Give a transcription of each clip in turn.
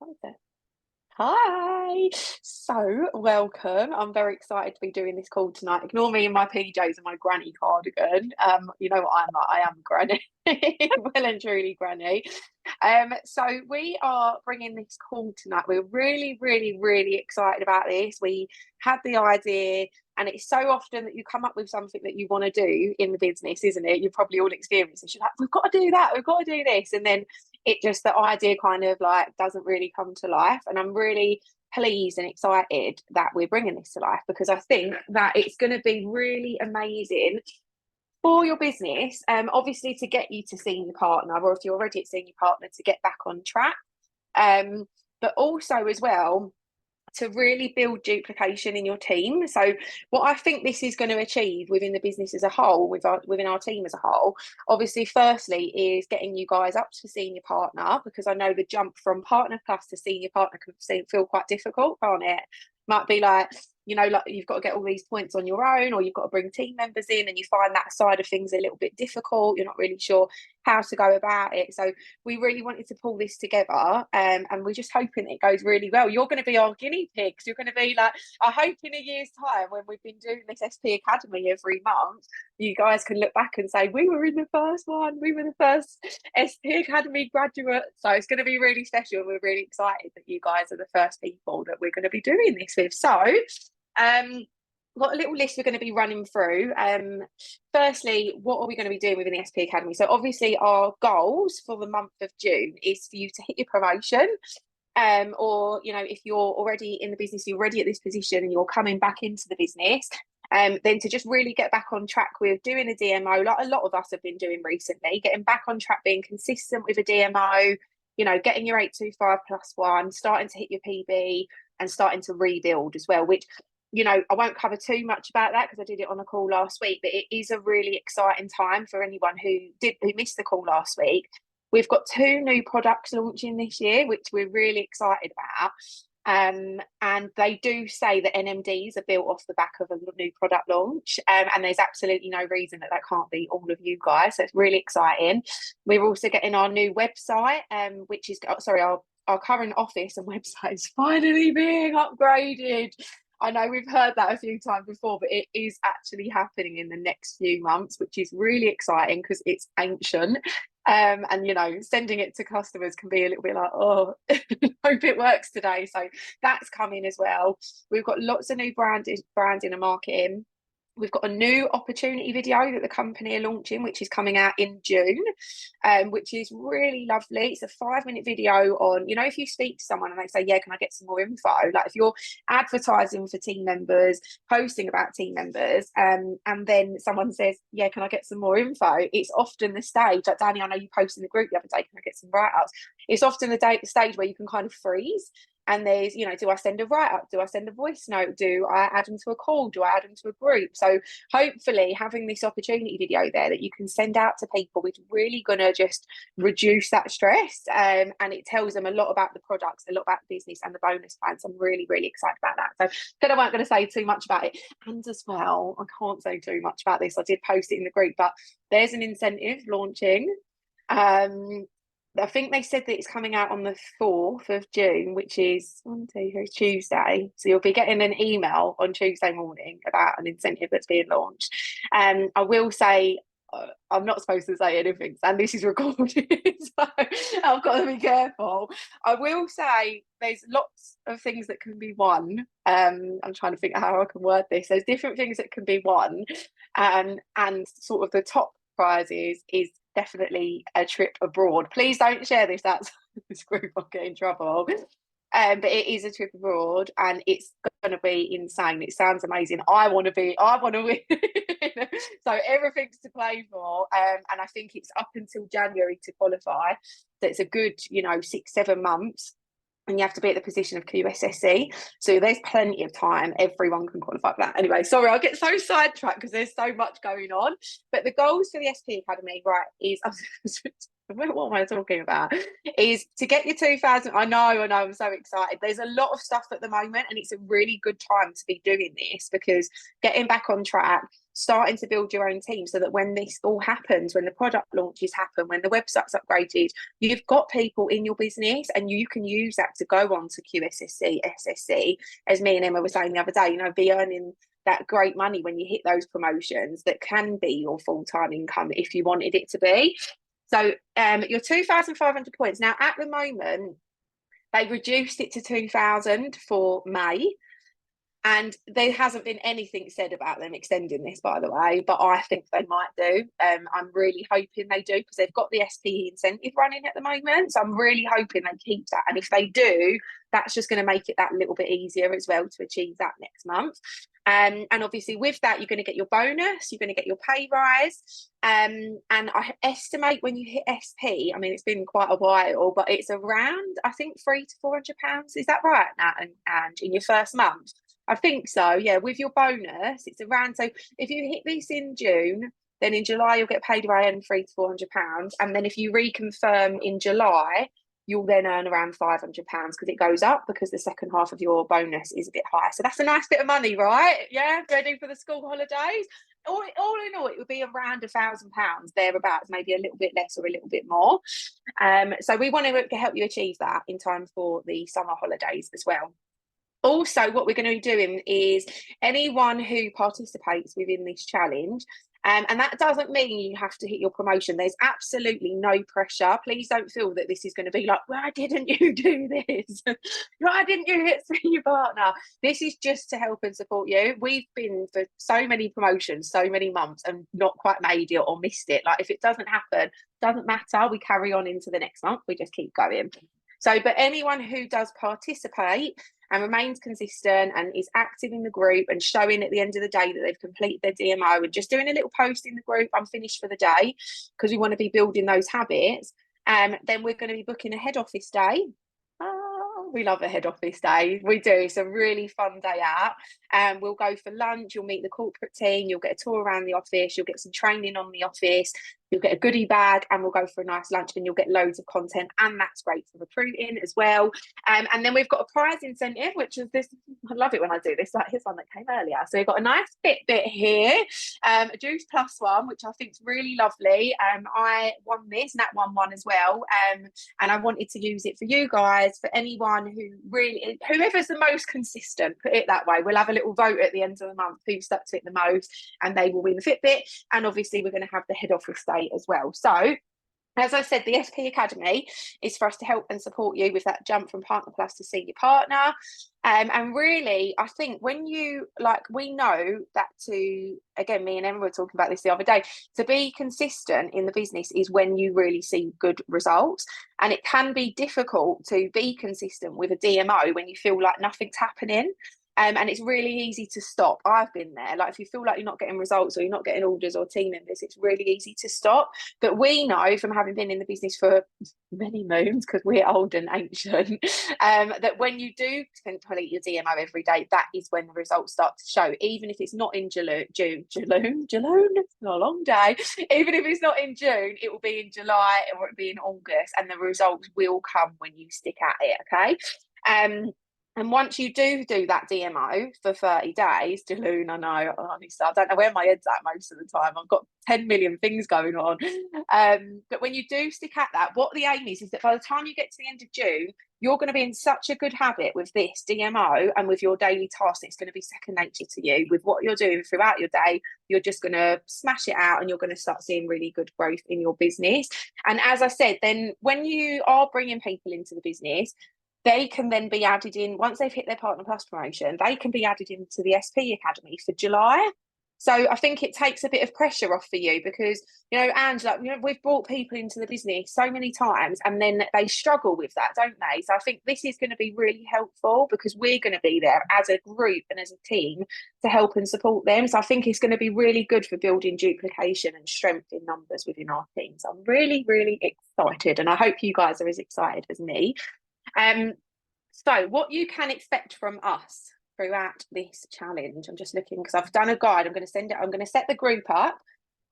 What is it? Hi. So, welcome. I'm very excited to be doing this call tonight. Ignore me in my PJs and my granny cardigan. You know what I'm like. I am granny, well and truly granny. So we are bringing this call tonight. We're really, really, really excited about this. We had the idea, and it's so often that you come up with something that you want to do in the business, isn't it? You've probably all experienced it. You're like, we've got to do that. We've got to do this, and then it just the idea kind of like doesn't really come to life. And I'm really pleased and excited that we're bringing this to life because I think that it's going to be really amazing for your business. Obviously to get you to senior partner, or if you're already at senior partner, to get back on track. But also as well to really build duplication in your team. So what I think this is going to achieve within the business as a whole, within our team as a whole, obviously, firstly, is getting you guys up to senior partner, because I know the jump from partner plus to senior partner can feel quite difficult, can't it? Might be like, like you've got to get all these points on your own, or you've got to bring team members in, and you find that side of things a little bit difficult. You're not really sure how to go about it. So we really wanted to pull this together, and we're just hoping it goes really well. You're going to be our guinea pigs. You're going to be like, I hope in a year's time, when we've been doing this SP Academy every month, you guys can look back and say, we were in the first one, we were the first SP Academy graduate. So it's going to be really special. We're really excited that you guys are the first people that we're going to be doing this with. So got a little list we're going to be running through. Firstly, what are we going to be doing within the SP Academy? So obviously our goals for the month of June is for you to hit your promotion. Or if you're already in the business, you're already at this position and you're coming back into the business, then to just really get back on track with doing a DMO, like a lot of us have been doing recently, getting back on track, being consistent with a DMO, getting your 825 plus one, starting to hit your PB and starting to rebuild as well, which I won't cover too much about that because I did it on a call last week, but it is a really exciting time for anyone who missed the call last week. We've got 2 new products launching this year, which we're really excited about. And they do say that NMDs are built off the back of a new product launch. And there's absolutely no reason that can't be all of you guys. So it's really exciting. We're also getting our new website, which is, our current office and website is finally being upgraded. I know we've heard that a few times before, but it is actually happening in the next few months, which is really exciting because it's ancient. And sending it to customers can be a little bit like, oh, hope it works today. So that's coming as well. We've got lots of new branding and marketing. We've got a new opportunity video that the company are launching, which is coming out in June, which is really lovely. It's a 5-minute video on, if you speak to someone and they say, yeah, can I get some more info? Like if you're advertising for team members, posting about team members, and then someone says, yeah, can I get some more info? It's often the stage, like Danny, I know you posted in the group the other day, can I get some write-ups? It's often the stage where you can kind of freeze. And there's, do I send a write-up? Do I send a voice note? Do I add them to a call? Do I add them to a group? So hopefully having this opportunity video there that you can send out to people is really going to just reduce that stress. And it tells them a lot about the products, a lot about the business and the bonus plans. I'm really, really excited about that. So I weren't going to say too much about it. And as well, I can't say too much about this. I did post it in the group, but there's an incentive launching. I think they said that it's coming out on the 4th of June, which is Tuesday. So you'll be getting an email on Tuesday morning about an incentive that's being launched. I will say, I'm not supposed to say anything, and this is recorded, so I've got to be careful. I will say there's lots of things that can be won. I'm trying to think how I can word this. There's different things that can be won, and sort of the top prizes is definitely a trip abroad. Please don't share this. That's this group. I'll get in trouble. But it is a trip abroad, and it's going to be insane. It sounds amazing. I want to win. So everything's to play for. And I think it's up until January to qualify. So it's a good, 6-7 months. And you have to be at the position of QSSC. So there's plenty of time. Everyone can qualify for that. Anyway, sorry, I'll get so sidetracked because there's so much going on. But the goals for the SP Academy, right, is what am I talking about? Is to get your 2000. I know, I'm so excited. There's a lot of stuff at the moment, and it's a really good time to be doing this because getting back on track, starting to build your own team so that when this all happens, when the product launches happen, when the website's upgraded, you've got people in your business and you can use that to go on to QSSC, SSC, as me and Emma were saying the other day, be earning that great money when you hit those promotions that can be your full-time income if you wanted it to be. So your 2,500 points. Now, at the moment, they reduced it to 2,000 for May. And there hasn't been anything said about them extending this, by the way, but I think they might do. I'm really hoping they do because they've got the SPE incentive running at the moment. So I'm really hoping they keep that. And if they do, that's just going to make it that little bit easier as well to achieve that next month. And obviously with that, you're going to get your bonus, you're going to get your pay rise. And I estimate when you hit SP, it's been quite a while, but it's around, I think, £300 to £400. Is that right, Nat and in your first month? I think so, yeah. With your bonus, it's around. So if you hit this in June, then in July you'll get paid around £300 to £400, and then if you reconfirm in July, you'll then earn around £500 because it goes up because the second half of your bonus is a bit higher. So that's a nice bit of money, right? Yeah, ready for the school holidays. All in all, it would be around £1,000 thereabouts, maybe a little bit less or a little bit more. So we want to help you achieve that in time for the summer holidays as well. Also, what we're going to be doing is anyone who participates within this challenge, and that doesn't mean you have to hit your promotion. There's absolutely no pressure. Please don't feel that this is going to be like, why didn't you do this? Why didn't you hit your partner? This is just to help and support you. We've been for so many promotions, so many months, and not quite made it or missed it. Like if it doesn't happen, doesn't matter. We carry on into the next month. We just keep going. So, but anyone who does participate and remains consistent and is active in the group and showing at the end of the day that they've completed their DMO and just doing a little post in the group, I'm finished for the day, because we want to be building those habits, then we're going to be booking a head office day. We love a head office day. We do. It's a really fun day out. We'll go for lunch. You'll meet the corporate team. You'll get a tour around the office. You'll get some training on the office. You'll get a goodie bag, and we'll go for a nice lunch, and you'll get loads of content, and that's great for recruiting as well. And then we've got a prize incentive, which is this. I love it when I do this. Like here's one that came earlier. So we've got a nice Fitbit here, a Juice Plus one, which I think is really lovely. I won this, Nat won one as well. And I wanted to use it for you guys, for anyone who really, whoever's the most consistent, put it that way. We'll have a little vote at the end of the month who stuck to it the most, and they will win the Fitbit. And obviously we're going to have the head office day as well. So as I said, the SP Academy is for us to help and support you with that jump from Partner Plus to Senior Partner. And really, I think when you, we know that again, me and Emma were talking about this the other day, to be consistent in the business is when you really see good results. And it can be difficult to be consistent with a DMO when you feel like nothing's happening. And it's really easy to stop. I've been there. Like if you feel like you're not getting results or you're not getting orders or team members, it's really easy to stop. But we know from having been in the business for many moons, because we're old and ancient, that when you do complete your DMO every day, that is when the results start to show. Even if it's not in June, it's a long day. Even if it's not in June, it will be in July or it'll be in August, and the results will come when you stick at it. Okay. And once you do that DMO for 30 days, Jaloon, I know, honestly, I don't know where my head's at most of the time. I've got 10 million things going on. But when you do stick at that, what the aim is that by the time you get to the end of June, you're going to be in such a good habit with this DMO and with your daily tasks. It's going to be second nature to you. With what you're doing throughout your day, you're just going to smash it out and you're going to start seeing really good growth in your business. And as I said, then when you are bringing people into the business, they can then be added in, once they've hit their Partner Plus promotion, they can be added into the SP Academy for July. So I think it takes a bit of pressure off for you because, Angela, we've brought people into the business so many times and then they struggle with that, don't they? So I think this is going to be really helpful because we're going to be there as a group and as a team to help and support them. So I think it's going to be really good for building duplication and strength in numbers within our team. So I'm really, really excited, and I hope you guys are as excited as me. So what you can expect from us throughout this challenge, I'm just looking because I've done a guide. I'm going to send it. I'm going to set the group up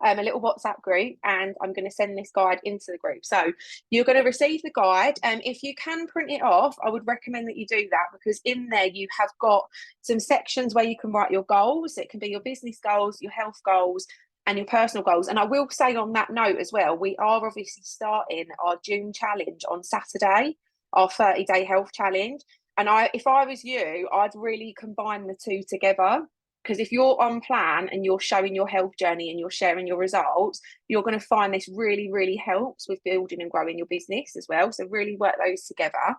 a little WhatsApp group, and I'm going to send this guide into the group. So you're going to receive the guide. If you can print it off, I would recommend that you do that, because in there you have got some sections where you can write your goals. It can be your business goals, your health goals, and your personal goals. And I will say on that note as well, we are obviously starting our June challenge on Saturday, our 30-day health challenge. And if I was you, I'd really combine the two together. Because if you're on plan and you're showing your health journey and you're sharing your results, you're going to find this really, really helps with building and growing your business as well. So really work those together.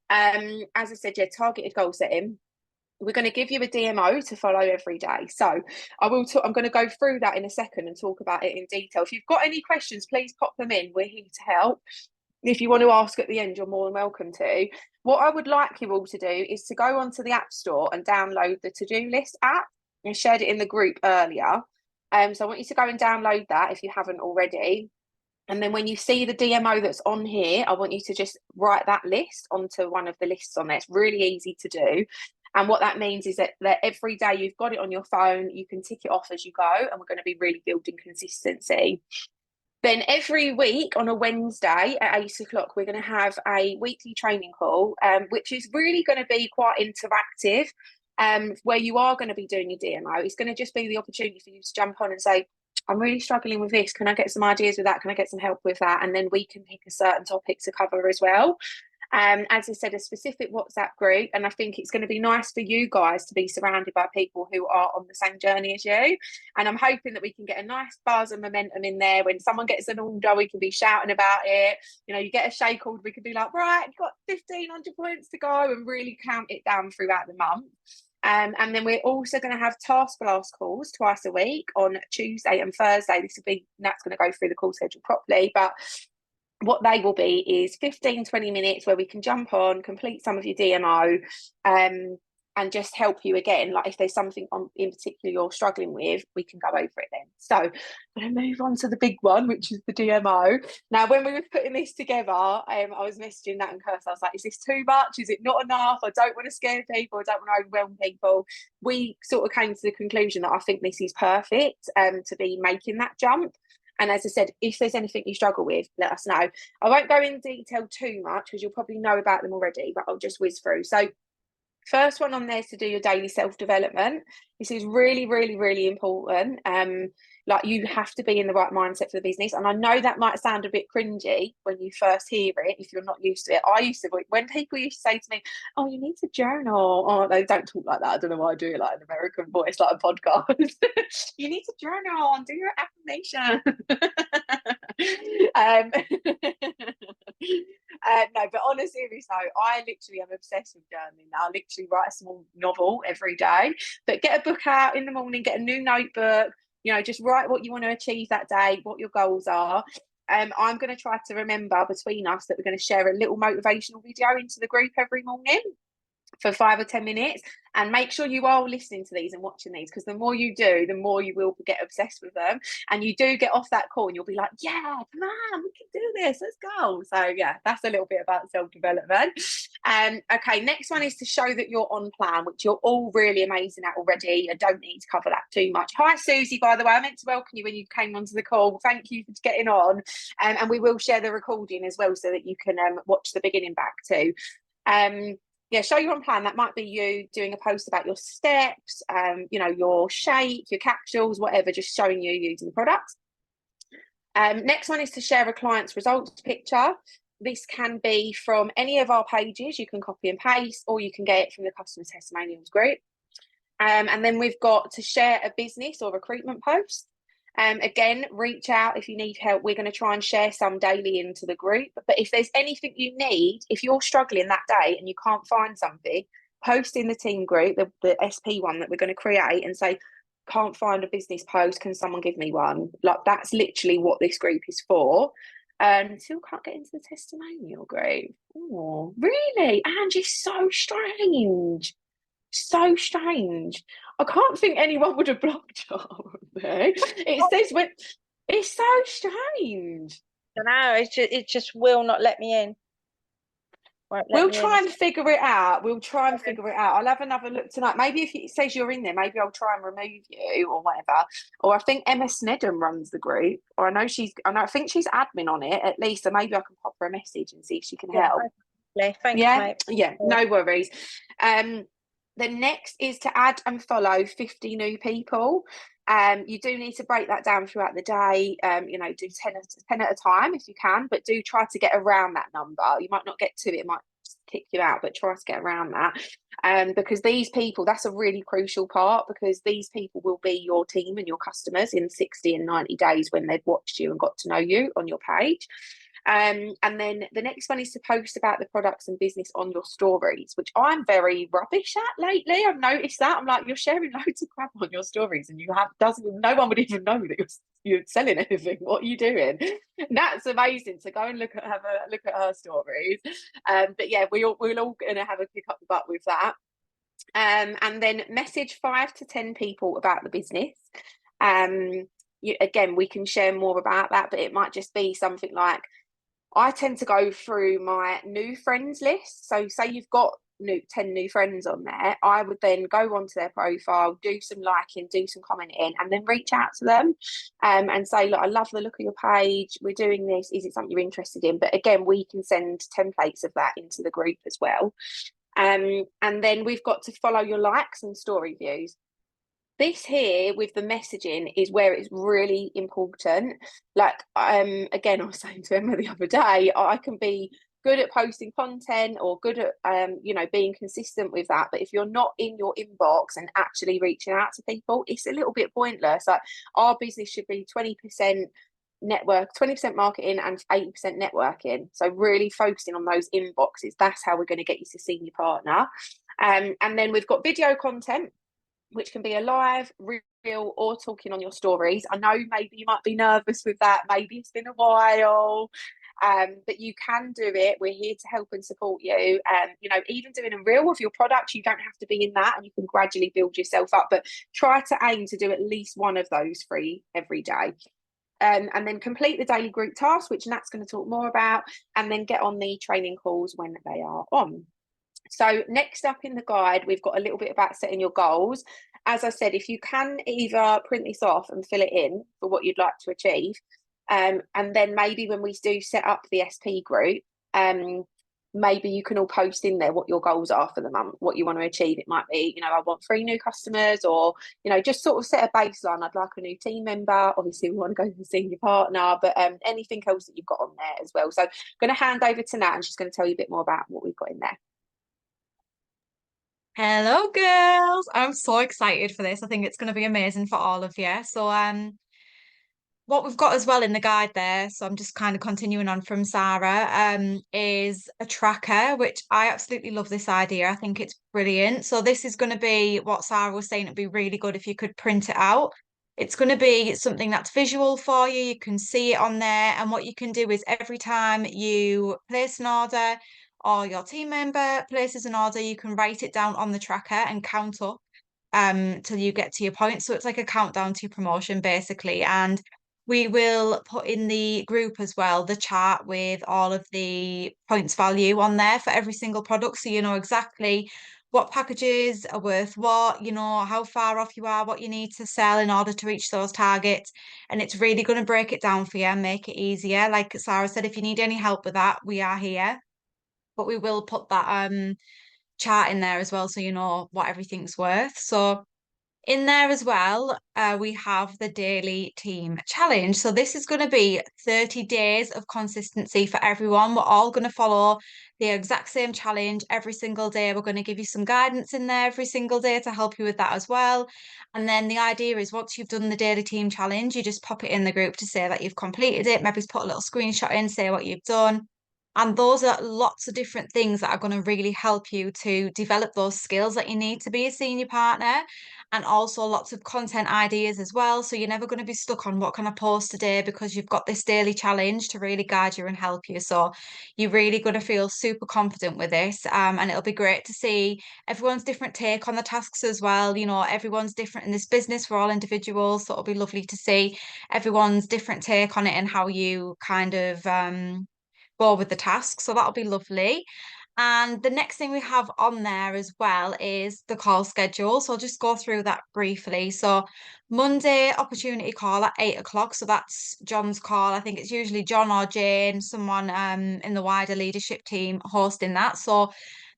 As I said, yeah, targeted goal setting. We're going to give you a DMO to follow every day. So I'm going to go through that in a second and talk about it in detail. If you've got any questions, please pop them in. We're here to help. If you want to ask at the end, you're more than welcome to. What I would like you all to do is to go onto the App Store and download the To-Do List app. I shared it in the group earlier. So I want you to go and download that if you haven't already. And then when you see the DMO that's on here, I want you to just write that list onto one of the lists on there. It's really easy to do. And what that means is that every day you've got it on your phone, you can tick it off as you go, and we're going to be really building consistency. Then every week on a Wednesday at 8 o'clock, we're going to have a weekly training call, which is really going to be quite interactive. Where you are going to be doing your DMO, it's going to just be the opportunity for you to jump on and say, I'm really struggling with this. Can I get some ideas with that? Can I get some help with that? And then we can pick a certain topic to cover as well. As I said, a specific WhatsApp group, and I think it's going to be nice for you guys to be surrounded by people who are on the same journey as you. And I'm hoping that we can get a nice buzz and momentum in there. When someone gets an order, we can be shouting about it. You know, you get a shake order, we can be like, right, you've got 1,500 points to go, and really count it down throughout the month. And then we're also going to have task blast calls twice a week on Tuesday and Thursday. Nat's going to go through the call schedule properly, but what they will be is 15-20 minutes where we can jump on, complete some of your DMO, and just help you again. Like if there's something in particular you're struggling with, we can go over it then. So I'm going to move on to the big one, which is the DMO. Now, when we were putting this together, I was messaging Nat and Kirsty. I was like, is this too much? Is it not enough? I don't want to scare people. I don't want to overwhelm people. We sort of came to the conclusion that I think this is perfect to be making that jump. And as I said, if there's anything you struggle with, let us know. I won't go in detail too much because you'll probably know about them already, but I'll just whiz through. So first one on there is to do your daily self-development. This is really, really, really important. Like you have to be in the right mindset for the business. And I know that might sound a bit cringy when you first hear it, if you're not used to it. I used to, when people used to say to me, oh, you need to journal. Oh, they don't talk like that. I don't know why I do it like an American voice, like a podcast. You need to journal and do your affirmation. No, but on a serious note, I literally am obsessed with journaling now. I literally write a small novel every day. But get a book out in the morning, get a new notebook, you know, just write what you want to achieve that day, what your goals are. I'm going to try to remember between us that we're going to share a little motivational video into the group every morning for 5 or 10 minutes, and make sure you are listening to these and watching these, because the more you do, the more you will get obsessed with them, and you do get off that call and you'll be like, yeah, come on, we can do this, let's go. So yeah, that's a little bit about self-development. Okay, next one is to show that you're on plan, which you're all really amazing at already. I don't need to cover that too much. Hi Susie, by the way, I meant to welcome you when you came onto the call. Thank you for getting on, and we will share the recording as well so that you can watch the beginning back too. Yeah, show you're on plan. That might be you doing a post about your steps, you know, your shake, your capsules, whatever, just showing you using the product. Next one is to share a client's results picture. This can be from any of our pages. You can copy and paste, or you can get it from the customer testimonials group. And then we've got to share a business or recruitment post. Again, reach out if you need help. We're going to try and share some daily into the group. But if there's anything you need, if you're struggling that day and you can't find something, post in the team group, the SP one that we're going to create, and say, can't find a business post, can someone give me one? Like, that's literally what this group is for. Still can't get into the testimonial group. Oh, really? Angie, so strange. So strange. I can't think anyone would have blocked her. It says when it's so strange. I know, it just will not let me in. Right, let We'll me have a try and figure it out. We'll try and figure it out. I'll have another look tonight. Maybe if it says you're in there, maybe I'll try and remove you or whatever. Or I think Emma Snedden runs the group, or I think she's admin on it at least. So maybe I can pop her a message and see if she can yeah, help. thanks, Yeah, mate. yeah, no worries. Um, the next is to add and follow 50 new people. You do need to break that down throughout the day. Do 10 at a time if you can, but do try to get around that number. You might not get to it, it might kick you out, but try to get around that. Because these people, that's a really crucial part, because these people will be your team and your customers in 60 and 90 days when they've watched you and got to know you on your page. And then the next one is to post about the products and business on your stories, which I'm very rubbish at lately. I've noticed that. I'm like, you're sharing loads of crap on your stories, and you have doesn't no one would even know that you're selling anything. What are you doing? That's amazing. So go and have a look at her stories. But yeah, we're all gonna have a kick up the butt with that. And then message 5 to 10 people about the business. Again, we can share more about that, but it might just be something like, I tend to go through my new friends list. So say you've got 10 new friends on there, I would then go onto their profile, do some liking, do some commenting, and then reach out to them and say, look, I love the look of your page. We're doing this. Is it something you're interested in? But again, we can send templates of that into the group as well. And then we've got to follow your likes and story views. This here with the messaging is where it's really important. Like, again, I was saying to Emma the other day, I can be good at posting content or good at being consistent with that, but if you're not in your inbox and actually reaching out to people, it's a little bit pointless. Like, our business should be 20% network, 20% marketing and 80% networking. So really focusing on those inboxes, that's how we're going to get you to senior partner. And then we've got video content, which can be a live, real, or talking on your stories. I know maybe you might be nervous with that. Maybe it's been a while, but you can do it. We're here to help and support you. Even doing a reel of your product, you don't have to be in that, and you can gradually build yourself up. But try to aim to do at least one of those 3 every day. And then complete the daily group tasks, which Nat's going to talk more about, and then get on the training calls when they are on. So next up in the guide, we've got a little bit about setting your goals. As I said, if you can either print this off and fill it in for what you'd like to achieve, and then maybe when we do set up the SP group, maybe you can all post in there what your goals are for the month, what you want to achieve. It might be, I want 3 new customers, or, just sort of set a baseline. I'd like a new team member. Obviously, we want to go for senior partner, but anything else that you've got on there as well. So I'm going to hand over to Nat, and she's going to tell you a bit more about what we've got in there. Hello, girls. I'm so excited for this. I think it's going to be amazing for all of you. So, what we've got as well in the guide there, so I'm just kind of continuing on from Sarah, is a tracker, which I absolutely love this idea. I think it's brilliant. So this is going to be what Sarah was saying. It'd be really good if you could print it out. It's going to be something that's visual for you. You can see it on there. And what you can do is every time you place an order or your team member places an order, you can write it down on the tracker and count up till you get to your point. So it's like a countdown to your promotion basically. And we will put in the group as well the chart with all of the points value on there for every single product. So you know exactly what packages are worth what, how far off you are, what you need to sell in order to reach those targets. And it's really going to break it down for you and make it easier. Like Sarah said, if you need any help with that, we are here. But we will put that chart in there as well so you know what everything's worth. So in there as well, we have the daily team challenge. So this is going to be 30 days of consistency for everyone. We're all going to follow the exact same challenge every single day. We're going to give you some guidance in there every single day to help you with that as well. And then the idea is once you've done the daily team challenge, you just pop it in the group to say that you've completed it. Maybe put a little screenshot in, say what you've done. And those are lots of different things that are going to really help you to develop those skills that you need to be a senior partner, and also lots of content ideas as well. So you're never going to be stuck on what can I post today because you've got this daily challenge to really guide you and help you. So you're really going to feel super confident with this. And it'll be great to see everyone's different take on the tasks as well. Everyone's different in this business. We're all individuals. So it'll be lovely to see everyone's different take on it and how you kind of go with the task. So that'll be lovely. And the next thing we have on there as well is the call schedule. So I'll just go through that briefly. So Monday opportunity call at 8 o'clock. So that's John's call. I think it's usually John or Jane, someone in the wider leadership team hosting that. So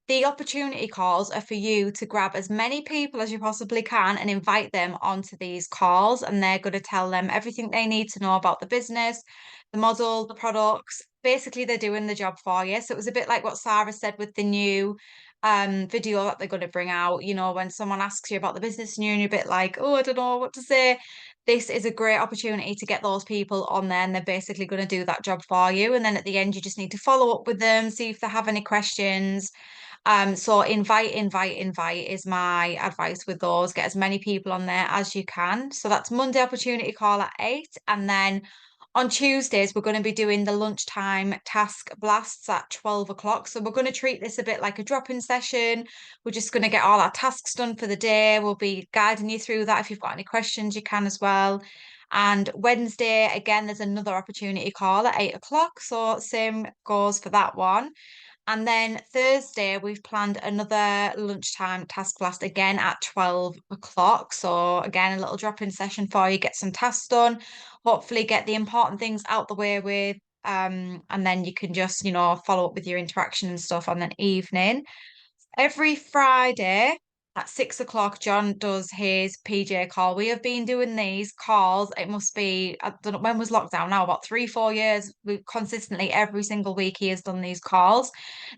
the opportunity calls are for you to grab as many people as you possibly can and invite them onto these calls. And they're going to tell them everything they need to know about the business, the model, the products. Basically, they're doing the job for you. So it was a bit like what Sarah said with the new video that they're going to bring out. You know, when someone asks you about the business and you're a bit like, oh, I don't know what to say. This is a great opportunity to get those people on there and they're basically going to do that job for you. And then at the end, you just need to follow up with them, see if they have any questions. So invite is my advice with those. Get as many people on there as you can. So that's Monday opportunity call at 8. And then on Tuesdays, we're going to be doing the lunchtime task blasts at 12 o'clock. So we're going to treat this a bit like a drop-in session. We're just going to get all our tasks done for the day. We'll be guiding you through that. If you've got any questions, you can as well. And Wednesday, again, there's another opportunity call at 8 o'clock. So same goes for that one. And then Thursday, we've planned another lunchtime task blast again at 12 o'clock. So, again, a little drop in session for you, get some tasks done, hopefully, get the important things out the way with. And then you can just, follow up with your interaction and stuff on an evening. Every Friday at 6 o'clock, John does his PJ call. We have been doing these calls. It must be, I don't know, when was lockdown now? About 3, 4 years. We consistently every single week he has done these calls.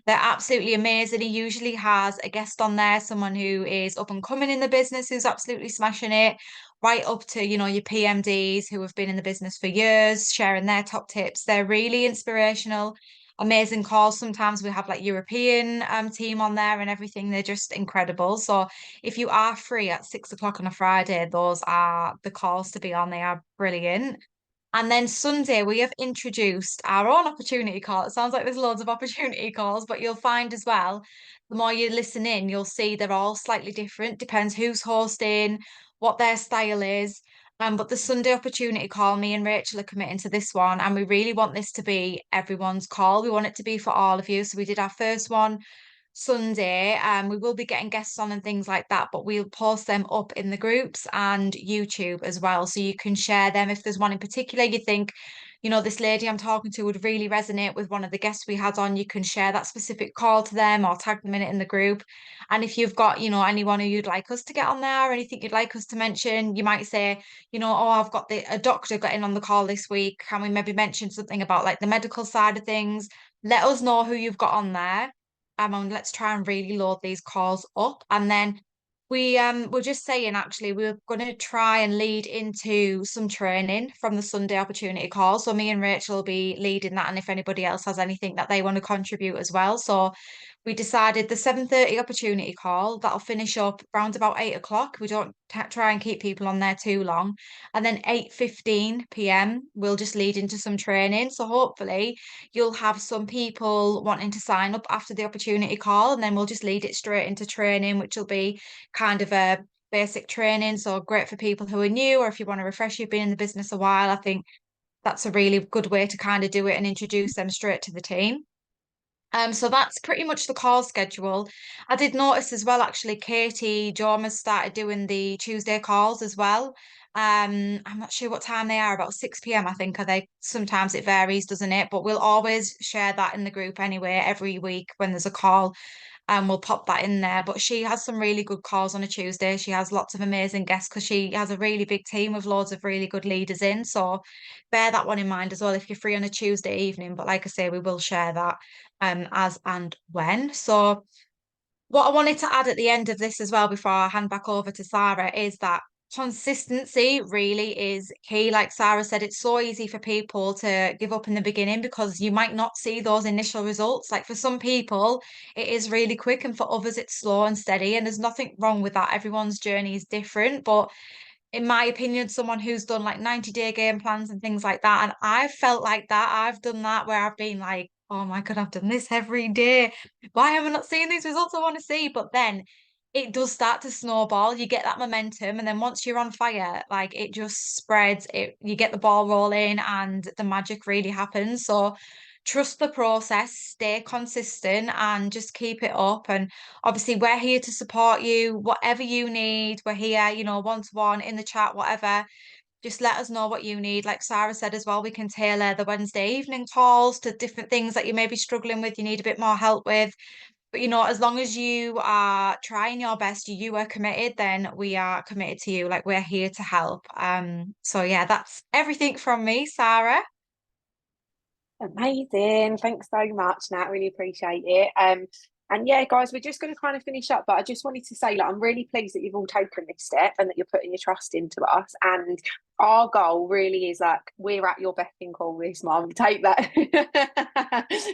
They're absolutely amazing. He usually has a guest on there, someone who is up and coming in the business, who's absolutely smashing it, right up to, your PMDs who have been in the business for years, sharing their top tips. They're really inspirational, amazing calls. Sometimes we have like European team on there and everything. They're just incredible. So if you are free at 6 o'clock on a Friday, those are the calls to be on. They are brilliant. And then Sunday, we have introduced our own opportunity call. It sounds like there's loads of opportunity calls, but you'll find as well, the more you listen in, you'll see they're all slightly different. Depends who's hosting, what their style is. But the Sunday opportunity call, me and Rachel are committing to this one, and we really want this to be everyone's call. We want it to be for all of you. So we did our first one Sunday. We will be getting guests on and things like that, but we'll post them up in the groups and YouTube as well. So you can share them if there's one in particular you think, this lady I'm talking to would really resonate with one of the guests we had on. You can share that specific call to them or tag them in it in the group. And if you've got, anyone who you'd like us to get on there or anything you'd like us to mention, you might say, oh, I've got a doctor getting on the call this week. Can we maybe mention something about like the medical side of things? Let us know who you've got on there. And let's try and really load these calls up. And then we're just saying actually we're gonna try and lead into some training from the Sunday opportunity call. So me and Rachel will be leading that, and if anybody else has anything that they want to contribute as well. So we decided the 7:30 opportunity call that'll finish up around about 8 o'clock. We don't try and keep people on there too long. And then 8:15 p.m. we'll just lead into some training. So hopefully you'll have some people wanting to sign up after the opportunity call, and then we'll just lead it straight into training, which will be kind of a basic training. So great for people who are new, or if you want to refresh, you've been in the business a while. I think that's a really good way to kind of do it and introduce them straight to the team. So that's pretty much the call schedule. I did notice as well, actually, Katie Jormas started doing the Tuesday calls as well. I'm not sure what time they are, about 6 p.m. I think, are they? Sometimes it varies, doesn't it? But we'll always share that in the group anyway, every week when there's a call, and we'll pop that in there. But she has some really good calls on a Tuesday. She has lots of amazing guests because she has a really big team with loads of really good leaders in. So bear that one in mind as well if you're free on a Tuesday evening. But like I say, we will share that as and when. So what I wanted to add at the end of this as well before I hand back over to Sarah is that consistency really is key. Like Sarah said, it's so easy for people to give up in the beginning because you might not see those initial results. Like for some people, it is really quick, and for others, it's slow and steady. And there's nothing wrong with that. Everyone's journey is different. But in my opinion, someone who's done like 90-day game plans and things like that. And I've felt like that. I've done that where I've been like, oh my God, I've done this every day. Why am I not seeing these results I want to see? But then it does start to snowball. You get that momentum. And then once you're on fire, like it just spreads. You get the ball rolling and the magic really happens. So trust the process, stay consistent, and just keep it up. And obviously, we're here to support you, whatever you need. We're here, one to one in the chat, whatever. Just let us know what you need. Like Sarah said as well, we can tailor the Wednesday evening calls to different things that you may be struggling with, you need a bit more help with. But as long as you are trying your best, you are committed, then we are committed to you. Like we're here to help. So yeah, that's everything from me, Sarah. Amazing. Thanks so much, Nat. Really appreciate it. And yeah, guys, we're just going to kind of finish up, but I just wanted to say, like, I'm really pleased that you've all taken this step and that you're putting your trust into us. And our goal really is like, we're at your beck and call this month. Take that.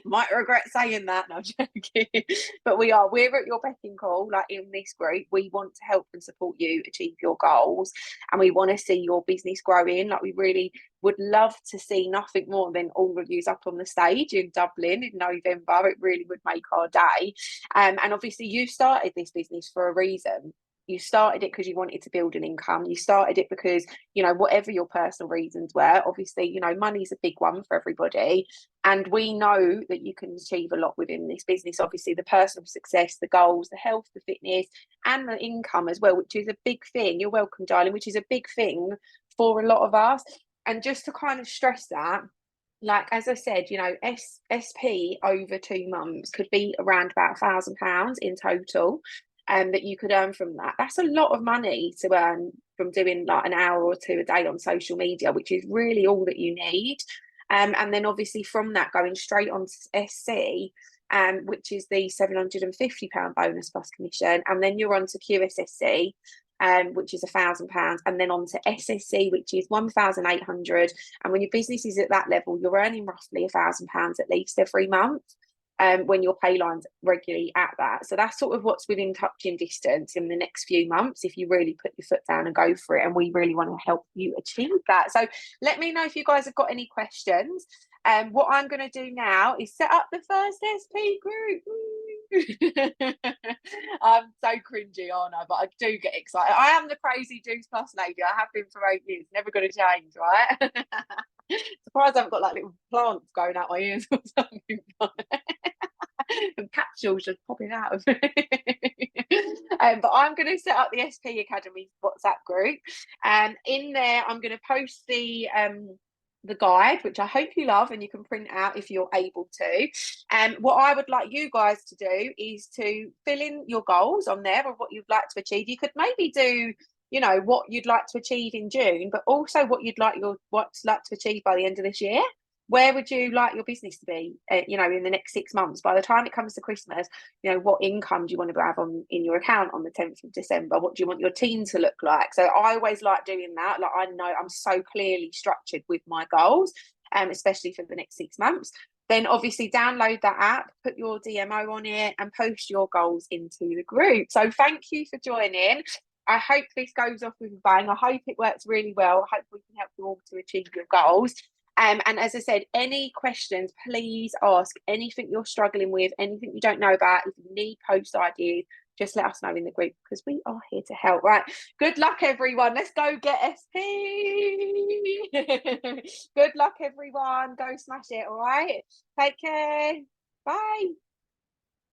Might regret saying that. No, I'm joking. But we're at your beck and call, like in this group. We want to help and support you achieve your goals. And we want to see your business growing. Like, we really would love to see nothing more than all of you up on the stage in Dublin in November. It really would make our day. And obviously, you started this business for a reason. You started it because you wanted to build an income. You started it because, whatever your personal reasons were, obviously, money's a big one for everybody. And we know that you can achieve a lot within this business. Obviously, the personal success, the goals, the health, the fitness, and the income as well, which is a big thing. You're welcome, darling, which is a big thing for a lot of us. And just to kind of stress that, like, as I said, SP over 2 months could be around about £1,000 in total, that you could earn from that. That's a lot of money to earn from doing like an hour or two a day on social media, which is really all that you need. And then obviously from that going straight on to SC, which is the £750 bonus plus commission, and then you're on to QSSC, which is £1,000, and then on to SSC, which is 1,800. And when your business is at that level, you're earning roughly £1,000 at least every month. When your pay line's regularly at that. So that's sort of what's within touching distance in the next few months if you really put your foot down and go for it. And we really want to help you achieve that. So let me know if you guys have got any questions. What I'm going to do now is set up the first SP group. I'm so cringy, aren't I? But I do get excited. I am the crazy Juice Plus lady. I have been for 8 years. Never going to change, right? Surprised I haven't got like little plants going out my ears or something. And capsules just popping out of it. But I'm going to set up the SP Academy WhatsApp group. In there, I'm going to post the guide, which I hope you love and you can print out if you're able to. What I would like you guys to do is to fill in your goals on there of what you'd like to achieve. You could maybe do what you'd like to achieve in June, but also what you'd like to achieve by the end of this year. Where would you like your business to be, in the next 6 months? By the time it comes to Christmas, what income do you want to have in your account on the 10th of December? What do you want your team to look like? So I always like doing that. Like, I know I'm so clearly structured with my goals, especially for the next 6 months. Then obviously download that app, put your DMO on it, and post your goals into the group. So thank you for joining. I hope this goes off with a bang. I hope it works really well. I hope we can help you all to achieve your goals. And as I said, any questions, please ask. Anything you're struggling with, anything you don't know about, if you need post ideas, just let us know in the group because we are here to help. Right. Good luck, everyone. Let's go get SP. Good luck, everyone. Go smash it. All right. Take care. Bye.